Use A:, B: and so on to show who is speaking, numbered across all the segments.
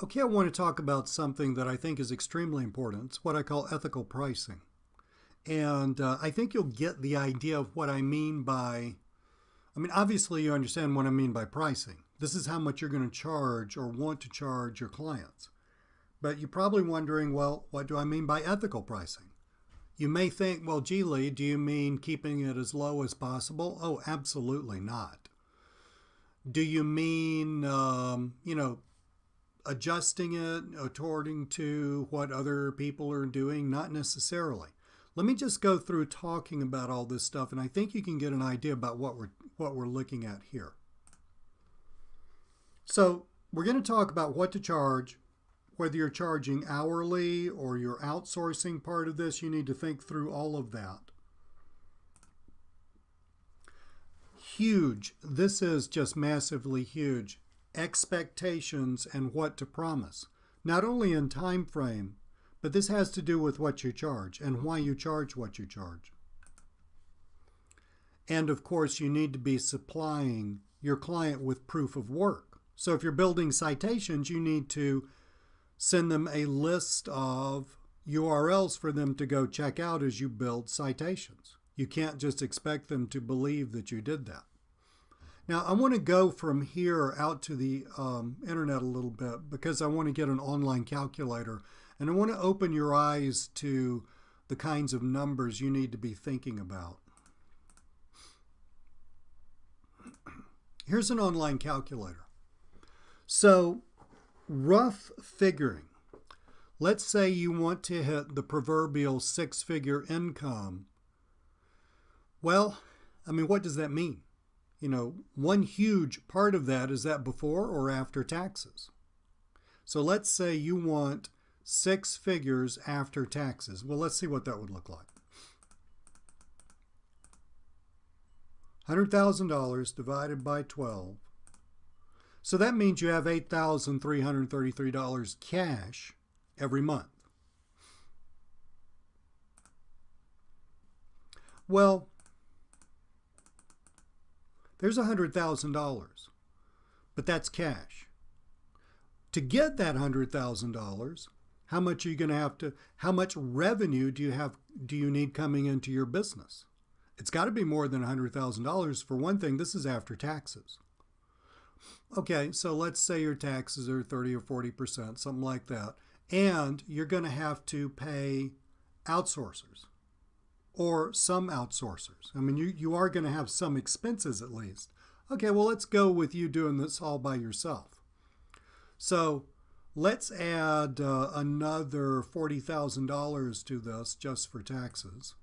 A: Okay, I want to talk about something that I think is extremely important. It's what I call ethical pricing. And I think you'll get the idea of what I mean by, obviously you understand what I mean by pricing. This is how much you're going to charge or want to charge your clients. But you're probably wondering, well, what do I mean by ethical pricing? You may think, well, gee, Lee, do you mean keeping it as low as possible? Oh, absolutely not. Do you mean, adjusting it according to what other people are doing? Not necessarily. Let me just go through talking about all this stuff, and I think you can get an idea about what we're looking at here. So we're going to talk about what to charge, whether you're charging hourly or you're outsourcing part of this. You need to think through all of that. Huge. This is just massively huge. Expectations and what to promise, not only in time frame, but this has to do with what you charge and why you charge what you charge. And of course, you need to be supplying your client with proof of work. So if you're building citations, you need to send them a list of URLs for them to go check out as you build citations. You can't just expect them to believe that you did that. Now, I want to go from here out to the internet a little bit because I want to get an online calculator, and I want to open your eyes to the kinds of numbers you need to be thinking about. Here's an online calculator. So, rough figuring. Let's say you want to hit the proverbial six-figure income. Well, what does that mean? One huge part of that is that before or after taxes. So let's say you want six figures after taxes. Well, let's see what that would look like. $100,000 divided by 12. So that means you have $8,333 cash every month. Well, there's $100,000, but that's cash. To get that $100,000, how much are you going to have to? How much revenue do you need coming into your business? It's got to be more than $100,000. For one thing, this is after taxes. Okay, so let's say your taxes are 30 or 40%, something like that, and you're going to have to pay outsourcers. Or some outsourcers. You are going to have some expenses at least. Okay, well, let's go with you doing this all by yourself. So let's add another $40,000 to this just for taxes.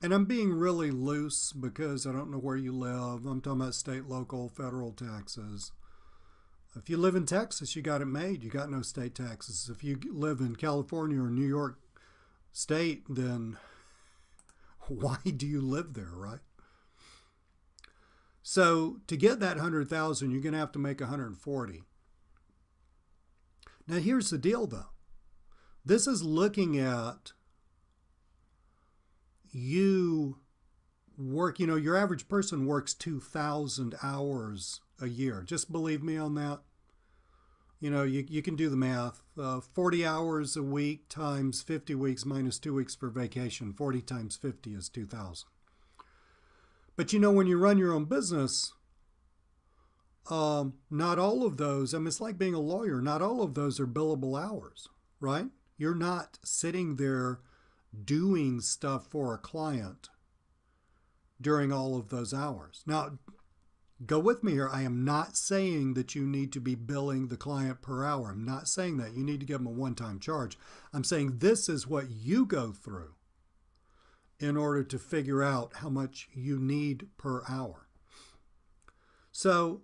A: And I'm being really loose because I don't know where you live. I'm talking about state, local, federal taxes. If you live in Texas, you got it made. You got no state taxes. If you live in California or New York State, then why do you live there, right? So to get that 100,000, you're going to have to make 140. Now here's the deal though. This is looking at you work, your average person works 2,000 hours a year. Just believe me on that. You can do the math. 40 hours a week times 50 weeks minus 2 weeks for vacation. 40 times 50 is 2,000. But when you run your own business, not all of those, it's like being a lawyer. Not all of those are billable hours, right? You're not sitting there doing stuff for a client during all of those hours. Now, go with me here. I am not saying that you need to be billing the client per hour. I'm not saying that. You need to give them a one-time charge. I'm saying this is what you go through in order to figure out how much you need per hour. So,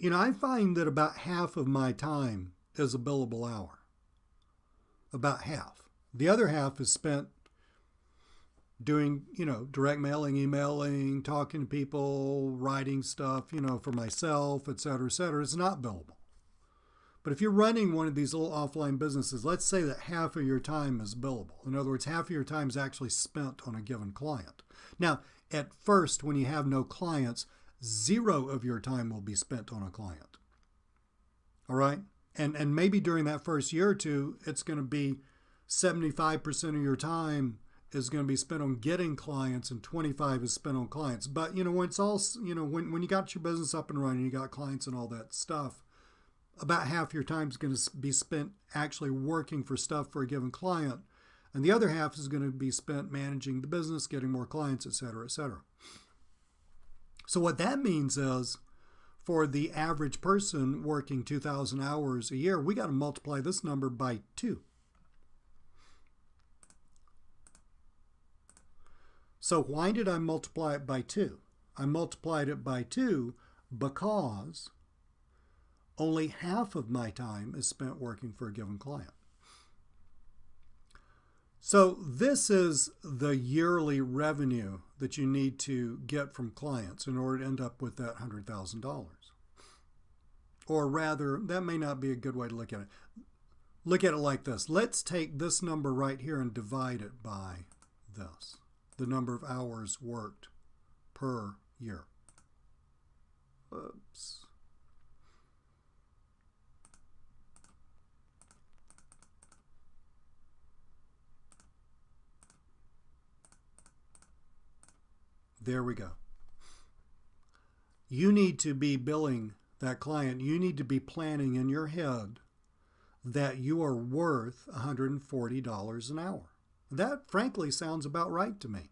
A: I find that about half of my time is a billable hour. About half. The other half is spent doing, direct mailing, emailing, talking to people, writing stuff, for myself, et cetera, et cetera. It's not billable. But if you're running one of these little offline businesses, let's say that half of your time is billable. In other words, half of your time is actually spent on a given client. Now, at first, when you have no clients, 0 of your time will be spent on a client. All right. And maybe during that first year or two, it's going to be 75% of your time is going to be spent on getting clients and 25 is spent on clients. But, when it's all, when you got your business up and running, you got clients and all that stuff, about half your time is going to be spent actually working for stuff for a given client. And the other half is going to be spent managing the business, getting more clients, et cetera, et cetera. So what that means is for the average person working 2,000 hours a year, we got to multiply this number by 2. So why did I multiply it by 2? I multiplied it by 2 because only half of my time is spent working for a given client. So this is the yearly revenue that you need to get from clients in order to end up with that $100,000. Or rather, that may not be a good way to look at it. Look at it like this. Let's take this number right here and divide it by this, the number of hours worked per year. Oops. There we go. You need to be billing that client. You need to be planning in your head that you are worth $140 an hour. That, frankly, sounds about right to me.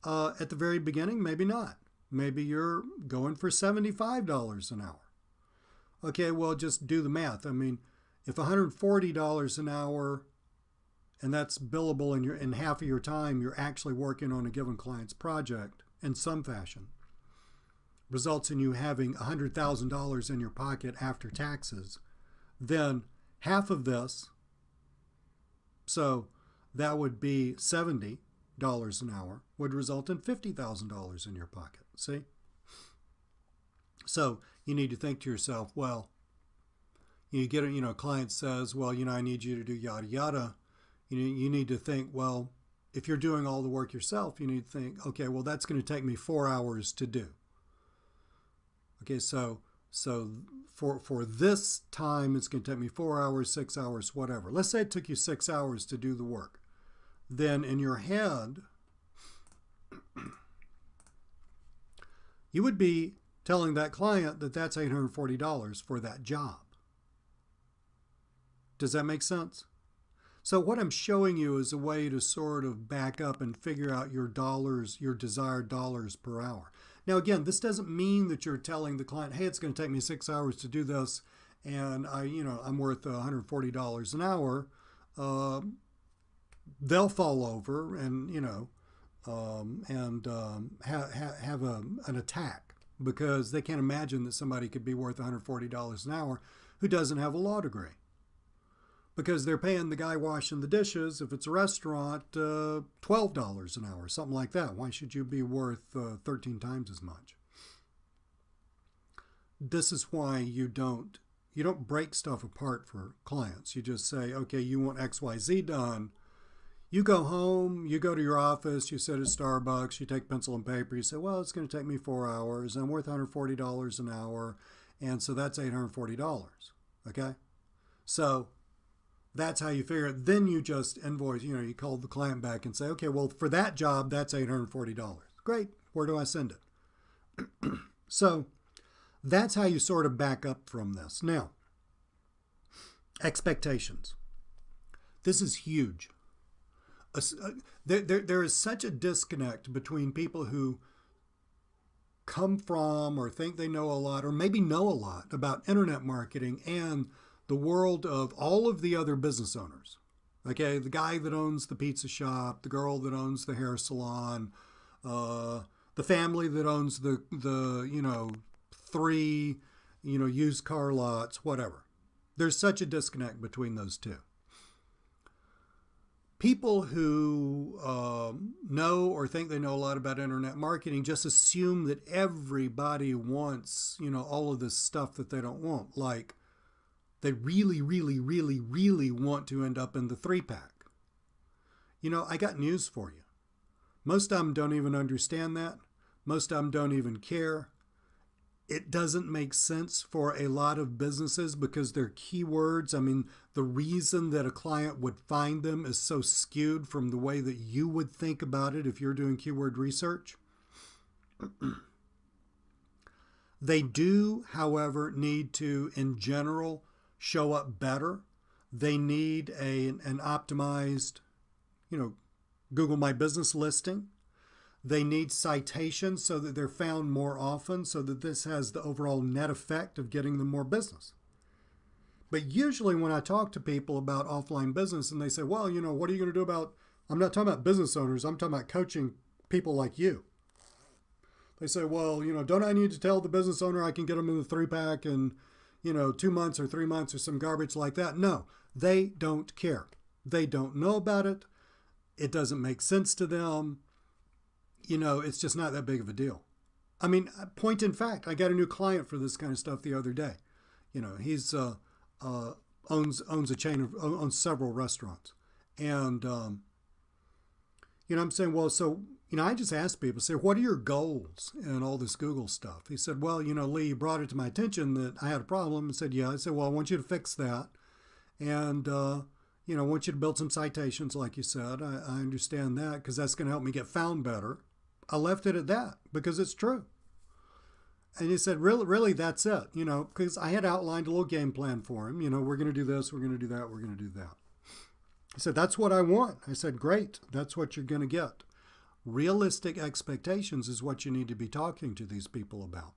A: At the very beginning, maybe not. Maybe you're going for $75 an hour. Okay, well, just do the math. I mean, if $140 an hour, and that's billable in half of your time, you're actually working on a given client's project in some fashion, results in you having $100,000 in your pocket after taxes, then half of this, so that would be $70 an hour, would result in $50,000 in your pocket. See? So you need to think to yourself, well, you get a client says, well, I need you to do yada yada. You need to think, well, if you're doing all the work yourself, you need to think, okay, well, that's going to take me 4 hours to do. Okay, so for this time, it's going to take me 4 hours, 6 hours, whatever. Let's say it took you 6 hours to do the work. Then in your head, you would be telling that client that that's $840 for that job. Does that make sense? So what I'm showing you is a way to sort of back up and figure out your dollars, your desired dollars per hour. Now, again, this doesn't mean that you're telling the client, hey, it's going to take me 6 hours to do this, and I'm worth $140 an hour. They'll fall over and have an attack because they can't imagine that somebody could be worth $140 an hour who doesn't have a law degree. Because they're paying the guy washing the dishes, if it's a restaurant, $12 an hour, something like that. Why should you be worth 13 times as much? This is why you don't break stuff apart for clients. You just say, okay, you want XYZ done. You go home, you go to your office, you sit at Starbucks, you take pencil and paper, you say, well, it's going to take me 4 hours. I'm worth $140 an hour, and so that's $840. Okay? So that's how you figure it. Then you just invoice, you call the client back and say, okay, well, for that job, that's $840. Great. Where do I send it? So that's how you sort of back up from this. Now, expectations. This is huge. There is such a disconnect between people who come from or think they know a lot or maybe know a lot about internet marketing and the world of all of the other business owners. Okay, the guy that owns the pizza shop, the girl that owns the hair salon, the family that owns the 3 used car lots, whatever. There's such a disconnect between those two. People who know or think they know a lot about internet marketing just assume that everybody wants, all of this stuff that they don't want. Like, they really, really, really, really want to end up in the 3-pack. I got news for you. Most of them don't even understand that. Most of them don't even care. It doesn't make sense for a lot of businesses because their keywords, I mean, the reason that a client would find them is so skewed from the way that you would think about it if you're doing keyword research. They do, however, need to, in general, show up better. They need an optimized, Google My Business listing. They need citations so that they're found more often, so that this has the overall net effect of getting them more business. But usually when I talk to people about offline business and they say, well, what are you going to do about, I'm not talking about business owners, I'm talking about coaching people like you. They say, well, don't I need to tell the business owner I can get them in the 3-pack in, 2 months or 3 months or some garbage like that? No, they don't care. They don't know about it. It doesn't make sense to them. It's just not that big of a deal. I mean, point in fact, I got a new client for this kind of stuff the other day. He's owns a chain of owns several restaurants, and I'm saying, well, so I just asked people, say, what are your goals in all this Google stuff? He said, well, Lee, you brought it to my attention that I had a problem. I said, yeah. I said, well, I want you to fix that, and I want you to build some citations, like you said. I understand that because that's going to help me get found better. I left it at that because it's true. And he said, really, that's it, because I had outlined a little game plan for him. We're going to do this, we're going to do that, we're going to do that. He said, that's what I want. I said, great, that's what you're going to get. Realistic expectations is what you need to be talking to these people about.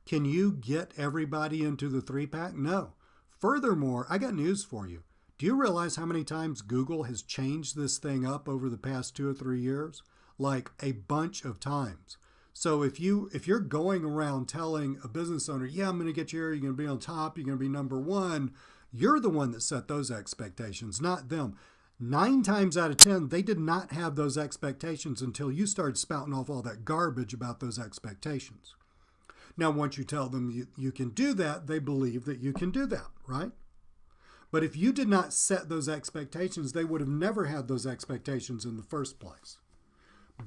A: Can you get everybody into the 3-pack? No. Furthermore, I got news for you. Do you realize how many times Google has changed this thing up over the past 2 or 3 years? Like a bunch of times. So if you're going around telling a business owner, yeah, I'm going to get you here, you're going to be on top, you're going to be number one, you're the one that set those expectations, not them. 9 times out of 10, they did not have those expectations until you started spouting off all that garbage about those expectations. Now, once you tell them you can do that, they believe that you can do that, right? But if you did not set those expectations, they would have never had those expectations in the first place.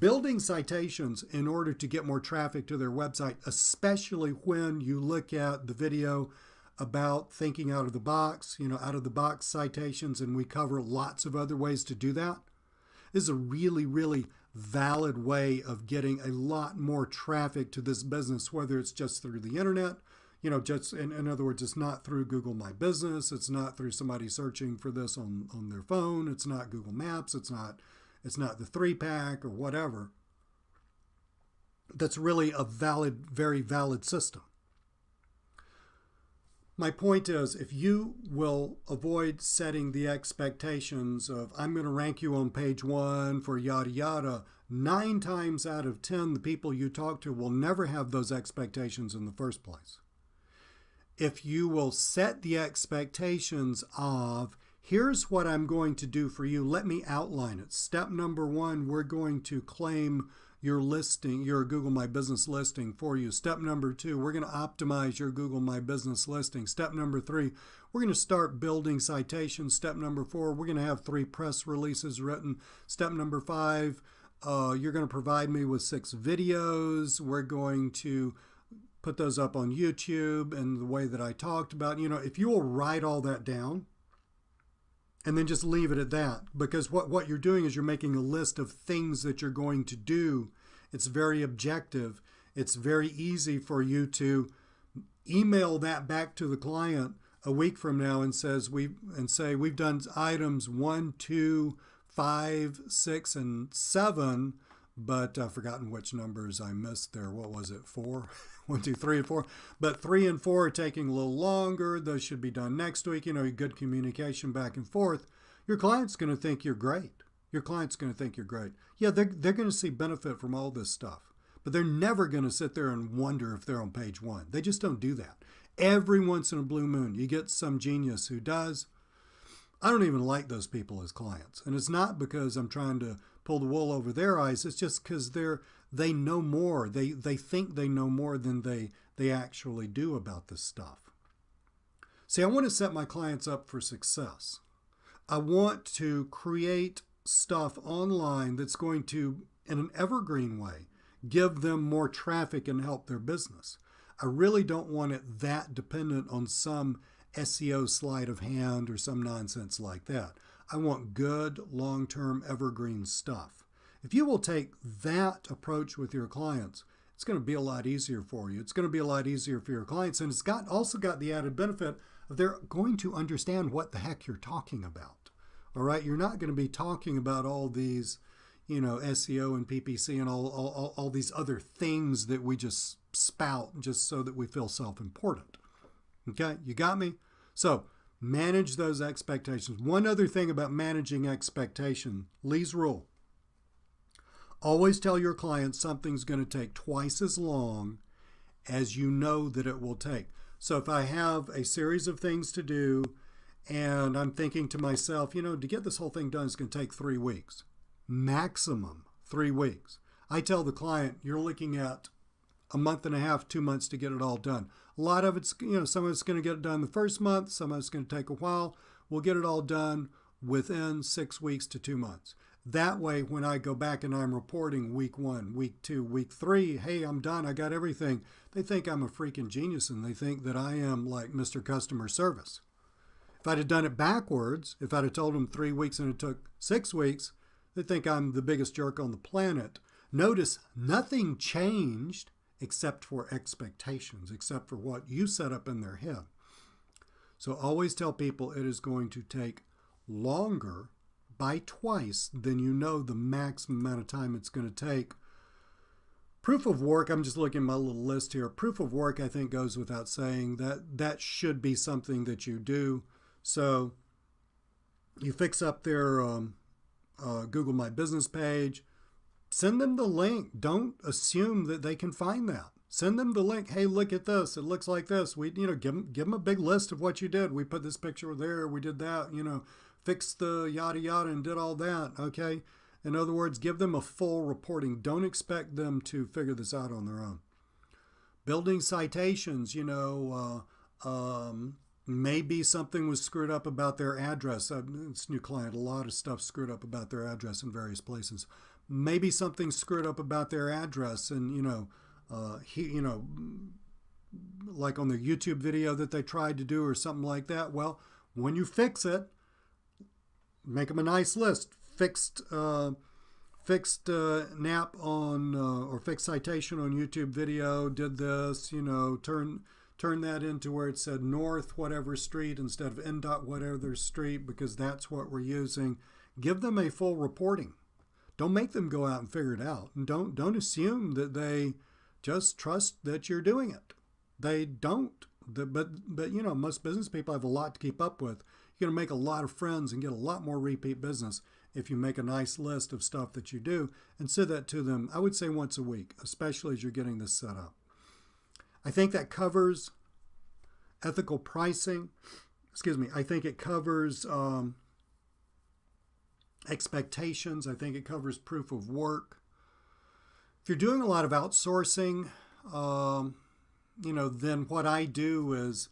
A: Building citations in order to get more traffic to their website, especially when you look at the video about thinking out of the box, out of the box citations, and we cover lots of other ways to do that, is a really, really valid way of getting a lot more traffic to this business, whether it's just through the internet, just in other words, it's not through Google My Business, it's not through somebody searching for this on their phone, it's not Google Maps, it's not the 3-pack or whatever. That's really a valid, very valid system. My point is, if you will avoid setting the expectations of, I'm going to rank you on page 1 for yada yada, 9 times out of 10, the people you talk to will never have those expectations in the first place. If you will set the expectations of, here's what I'm going to do for you. Let me outline it. Step number 1, we're going to claim your listing, your Google My Business listing for you. Step number 2, we're going to optimize your Google My Business listing. Step number 3, we're going to start building citations. Step number 4, we're going to have 3 press releases written. Step number 5, you're going to provide me with 6 videos. We're going to put those up on YouTube and the way that I talked about. If you will write all that down, and then just leave it at that, because what you're doing is you're making a list of things that you're going to do. It's very objective. It's very easy for you to email that back to the client a week from now and say we've done items 1, 2, 5, 6, and 7, but I've forgotten which numbers I missed there. What was it? 4? 1, 2, 3, and 4. But 3 and 4 are taking a little longer. Those should be done next week. Good communication back and forth. Your client's going to think you're great. Your client's going to think you're great. Yeah, they're going to see benefit from all this stuff. But they're never going to sit there and wonder if they're on page 1. They just don't do that. Every once in a blue moon, you get some genius who does. I don't even like those people as clients. And it's not because I'm trying to pull the wool over their eyes. It's just because they know more. They think they know more than they actually do about this stuff. See, I want to set my clients up for success. I want to create stuff online that's going to, in an evergreen way, give them more traffic and help their business. I really don't want it that dependent on some SEO sleight of hand or some nonsense like that. I want good, long-term, evergreen stuff. If you will take that approach with your clients, it's going to be a lot easier for you. It's going to be a lot easier for your clients, and it's also got the added benefit of they're going to understand what the heck you're talking about. All right, you're not going to be talking about all these, SEO and PPC and all these other things that we just spout just so that we feel self-important. Okay, you got me? So manage those expectations. One other thing about managing expectation, Lee's rule. Always tell your clients something's going to take twice as long as you know that it will take. So if I have a series of things to do and I'm thinking to myself, to get this whole thing done is going to take 3 weeks, maximum 3 weeks. I tell the client, you're looking at a month and a half, 2 months to get it all done. A lot of it's, some of it's going to get it done the first month, some of it's going to take a while. We'll get it all done within 6 weeks to 2 months. That way, when I go back and I'm reporting week 1, week 2, week 3, hey, I'm done, I got everything, they think I'm a freaking genius and they think that I am like Mr. Customer Service. If I'd have done it backwards, if I'd have told them 3 weeks and it took 6 weeks, they think I'm the biggest jerk on the planet. Notice nothing changed except for expectations, except for what you set up in their head. So always tell people it is going to take longer by twice than you know the maximum amount of time it's going to take. Proof of work, I'm just looking at my little list here. Proof of work, I think, goes without saying. That should be something that you do. So you fix up their Google My Business page. Send them the link. Don't assume that they can find that. Send them the link. Hey, look at this. It looks like this. We, give them a big list of what you did. We put this picture there. We did that. Fixed the yada yada and did all that. Okay. In other words, give them a full reporting. Don't expect them to figure this out on their own. Building citations. Maybe something was screwed up about their address. This new client, a lot of stuff screwed up about their address in various places. Maybe something screwed up about their address, and like on the YouTube video that they tried to do or something like that. Well, when you fix it, make them a nice list. Fixed NAP on or fixed citation on YouTube video. Did this, turn that into where it said North whatever street instead of N. whatever street, because that's what we're using. Give them a full reporting. Don't make them go out and figure it out. And don't assume that they just trust that you're doing it. They don't. But most business people have a lot to keep up with. You're going to make a lot of friends and get a lot more repeat business if you make a nice list of stuff that you do and send that to them, I would say once a week, especially as you're getting this set up. I think that covers ethical pricing. I think it covers expectations. I think it covers proof of work. If you're doing a lot of outsourcing, then what I do is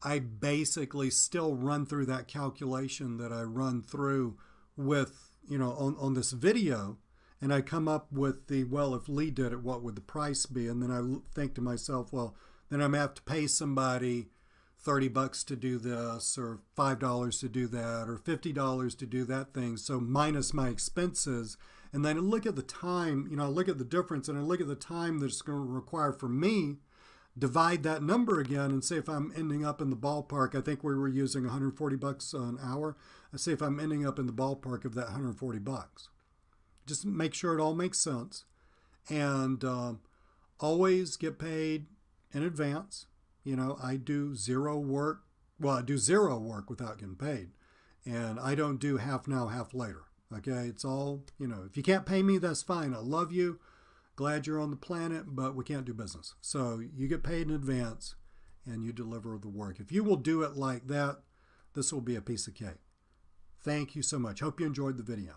A: I basically still run through that calculation that I run through with, on this video, and I come up with if Lee did it, what would the price be? And then I think to myself, well, then I'm going to have to pay somebody $30 to do this, or $5 to do that, or $50 to do that thing. So minus my expenses. And then I look at the time, I look at the difference, and I look at the time that it's going to require for me, divide that number again, and say if I'm ending up in the ballpark, I think we were using $140 an hour. I say if I'm ending up in the ballpark of that $140. Just make sure it all makes sense. And always get paid in advance. I do zero work. Well, I do zero work without getting paid. And I don't do half now, half later. Okay, it's all, if you can't pay me, that's fine. I love you. Glad you're on the planet, but we can't do business. So you get paid in advance and you deliver the work. If you will do it like that, this will be a piece of cake. Thank you so much. Hope you enjoyed the video.